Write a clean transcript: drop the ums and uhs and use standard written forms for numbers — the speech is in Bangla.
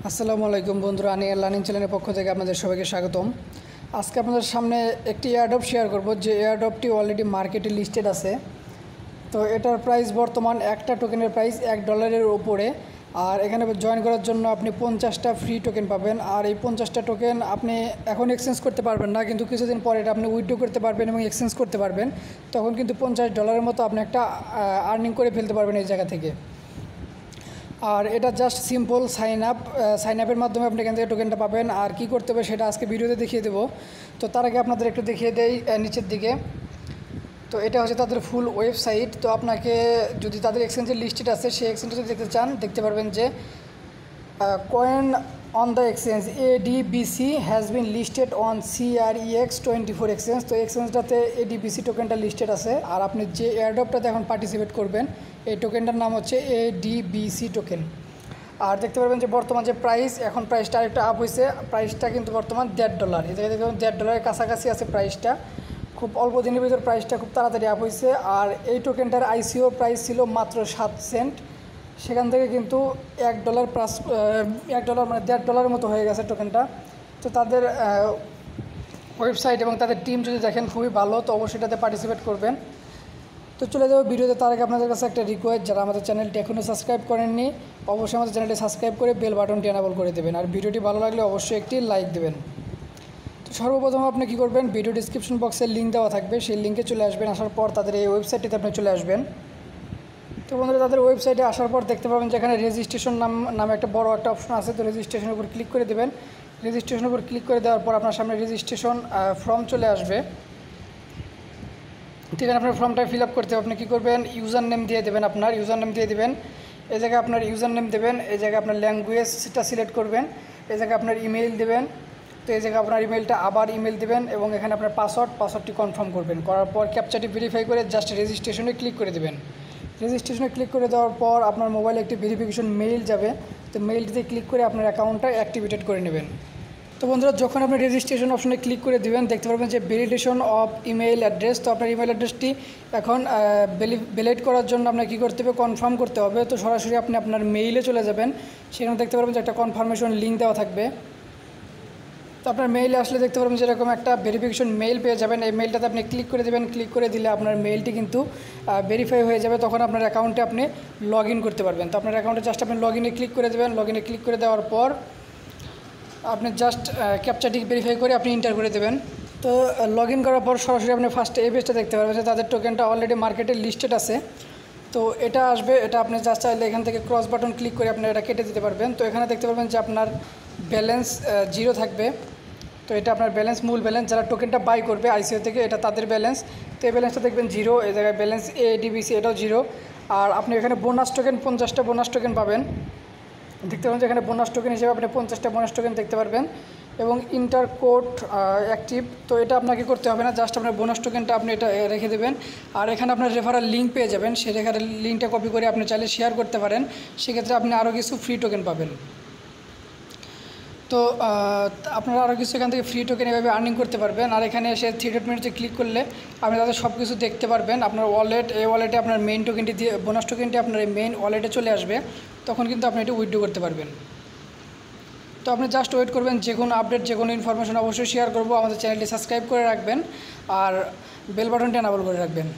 আসসালামু আলাইকুম বন্ধুরা, আমি লার্নিং চ্যানেলের পক্ষ থেকে আপনাদের সবাইকে স্বাগতম। আজকে আপনাদের সামনে একটি এয়ারড্রপ শেয়ার করব, যে এয়ারড্রপটি অলরেডি মার্কেটে লিস্টেড আছে। তো এটার প্রাইস বর্তমান একটা টোকেনের প্রাইস $1 উপরে। আর এখানে জয়েন করার জন্য আপনি 50টা ফ্রি টোকেন পাবেন। আর এই 50টা টোকেন আপনি এখন এক্সচেঞ্জ করতে পারবেন না, কিন্তু কিছুদিন পরে এটা আপনি উইথড্র করতে পারবেন এবং এক্সচেঞ্জ করতে পারবেন। তখন কিন্তু $50 মতো আপনি একটা আর্নিং করে ফেলতে পারবেন এই জায়গা থেকে। আর এটা জাস্ট সিম্পল সাইন আপের মাধ্যমে আপনি এখান থেকে টোকেনটা পাবেন। আর কি করতে হবে সেটা আজকে ভিডিওতে দেখিয়ে দেবো। তো তার আগে আপনাদের একটু দেখিয়ে দেই নিচের দিকে। তো এটা হচ্ছে তাদের ফুল ওয়েবসাইট। তো আপনাকে যদি তাদের এক্সচেঞ্জের লিস্টেড আছে, সেই এক্সচেঞ্জটা যদি দেখতে চান, দেখতে পারবেন যে coin on the exchange ADVC has been listed on Crex24 exchange. তো এক্সচেঞ্জটাতে ADVC টোকেনটা লিস্টেড আছে। আর আপনি যে এয়ারড্রপটাতে এখন পার্টিসিপেট করবেন, এই টোকেনটার নাম হচ্ছে ADVC টোকেন। আর দেখতে পারবেন যে বর্তমান যে প্রাইস, এখন প্রাইসটা আরেকটা আপ হয়েছে। প্রাইসটা কিন্তু বর্তমান $1.5। এই জায়গায় দেখবেন $1 কাছাকাছি আছে প্রাইসটা। খুব অল্প দিনের ভিতর প্রাইসটা খুব তাড়াতাড়ি আপ হয়েছে। আর এই টোকেনটার ICO প্রাইস ছিল মাত্র 7 সেন্ট। সেখান থেকে কিন্তু $1 প্লাস $1 মানে $1.5 মতো হয়ে গেছে টোকেনটা। তো তাদের ওয়েবসাইট এবং তাদের টিম যদি দেখেন খুবই ভালো, তো অবশ্যই এটাতে পার্টিসিপেট করবেন। তো চলে যাবো ভিডিওতে। তার আগে আপনাদের কাছে একটা রিকোয়েস্ট, যারা আমাদের চ্যানেলটি এখনও সাবস্ক্রাইব করেননি, অবশ্যই আমাদের চ্যানেলটি সাবস্ক্রাইব করে বেল বাটনটি এনাবল করে দেবেন। আর ভিডিওটি ভালো লাগলে অবশ্যই একটি লাইক দেবেন। তো সর্বপ্রথম আপনি কী করবেন, ভিডিও ডিসক্রিপশন বক্সে লিঙ্ক দেওয়া থাকবে, সেই লিঙ্কে চলে আসবেন। আসার পর তাদের এই ওয়েবসাইটটিতে আপনি চলে আসবেন। তো বন্ধুরা, তাদের ওয়েবসাইটে আসার পর দেখতে পাবেন যে এখানে রেজিস্ট্রেশন নামে একটা বড় একটা অপশন আছে। তো রেজিস্ট্রেশনের উপর ক্লিক করে দেবেন। রেজিস্ট্রেশনের উপর ক্লিক করে দেওয়ার পর আপনার সামনে রেজিস্ট্রেশন ফর্ম চলে আসবে। ঠিক আছে, আপনার ফর্মটা ফিল আপ করতে হবে। আপনি কী করবেন, ইউজার নেম দিয়ে দেবেন, আপনার ইউজার নেম দিয়ে দেবেন। এই জায়গায় আপনার ইউজার নেম দেবেন, এই জায়গায় আপনার ল্যাঙ্গুয়েজটা সিলেক্ট করবেন, এই জায়গায় আপনার ইমেইল দেবেন। তো এই জায়গায় আপনার ইমেইলটা আবার ইমেইল দেবেন এবং এখানে আপনার পাসওয়ার্ডটি কনফার্ম করবেন। করার পর ক্যাপচাটি ভেরিফাই করে জাস্ট রেজিস্ট্রেশনে ক্লিক করে দেবেন। রেজিস্ট্রেশনে ক্লিক করে দেওয়ার পর আপনার মোবাইলে একটি ভেরিফিকেশন মেইল যাবে। তো মেইলটিতে ক্লিক করে আপনার অ্যাকাউন্টটা অ্যাক্টিভেটেড করে নেবেন। তো বন্ধুরা, যখন আপনি রেজিস্ট্রেশন অপশনে ক্লিক করে দেবেন, দেখতে পারবেন যে ভ্যালিডেশন অফ ইমেইল অ্যাড্রেস। তো আপনার ইমেইল অ্যাড্রেসটি এখন ভ্যালিড করার জন্য আপনার কী করতে হবে, কনফার্ম করতে হবে। তো সরাসরি আপনি আপনার মেইলে চলে যাবেন। সেখানে দেখতে পারবেন যে একটা কনফার্মেশন লিঙ্ক দেওয়া থাকবে। তো আপনার মেইলে আসলে দেখতে পারবেন যে এরকম একটা ভেরিফিকেশন মেইল পেয়ে যাবেন। এই মেইলটাতে আপনি ক্লিক করে দেবেন। ক্লিক করে দিলে আপনার মেইলটি কিন্তু ভেরিফাই হয়ে যাবে। তখন আপনার অ্যাকাউন্টে আপনি লগ ইন করতে পারবেন। তো আপনার অ্যাকাউন্টে জাস্ট আপনি লগ ইনে ক্লিক করে দেবেন। লগ ইনে ক্লিক করে দেওয়ার পর আপনি জাস্ট ক্যাপচাটি ভেরিফাই করে আপনি এন্টার করে দেবেন। তো লগ ইন করার পর সরাসরি আপনি ফার্স্টে এই পেজটা দেখতে পারবেন যে তাদের টোকেনটা অলরেডি মার্কেটে লিস্টেড আছে। তো এটা আসবে, এটা আপনি জাস্ট চাইলে এখান থেকে ক্রস বাটন ক্লিক করে আপনি এটা কেটে দিতে পারবেন। তো এখানে দেখতে পারবেন যে আপনার ব্যালেন্স 0 থাকবে। তো এটা আপনার ব্যালেন্স, মূল ব্যালেন্স, যারা টোকেনটা বাই করবে ICO থেকে, এটা তাদের ব্যালেন্স। তো এই ব্যালেন্সটা দেখবেন 0। এই জায়গায় ব্যালেন্স ADVC, এটাও 0। আর আপনি এখানে বোনাস টোকেন 50টা বোনাস টোকেন পাবেন। দেখতে পাবেন যে এখানে বোনাস টোকেন হিসেবে আপনি 50টা বোনাস টোকেন দেখতে পারবেন এবং ইন্টার কোড অ্যাক্টিভ। তো এটা আপনাকে করতে হবে না, জাস্ট আপনার বোনাস টোকেনটা আপনি এটা রেখে দেবেন। আর এখানে আপনার রেফারাল লিঙ্ক পেয়ে যাবেন। সেই রেফারাল লিঙ্কটা কপি করে আপনি চাইলে শেয়ার করতে পারেন। সেক্ষেত্রে আপনি আরও কিছু ফ্রি টোকেন পাবেন। তো আপনারা আরও কিছু এখান থেকে ফ্রি টোকেন এভাবে আর্নিং করতে পারবেন। আর এখানে এসে 3 ডট মেনুতে ক্লিক করলে আপনি তাদের সব কিছু দেখতে পারবেন। আপনার ওয়ালেট, এই ওয়ালেটে আপনার মেইন টোকেনটি দিয়ে, বোনাস টোকেনটি আপনার এই মেইন ওয়ালেটে চলে আসবে। তখন কিন্তু আপনি এটি উইথড্র করতে পারবেন। তো আপনি জাস্ট ওয়েট করবেন। যে কোনো আপডেট, যে কোনো ইনফরমেশন অবশ্যই শেয়ার করব। আমাদের চ্যানেলটি সাবস্ক্রাইব করে রাখবেন আর বেল বাটনটি এনাবল করে রাখবেন।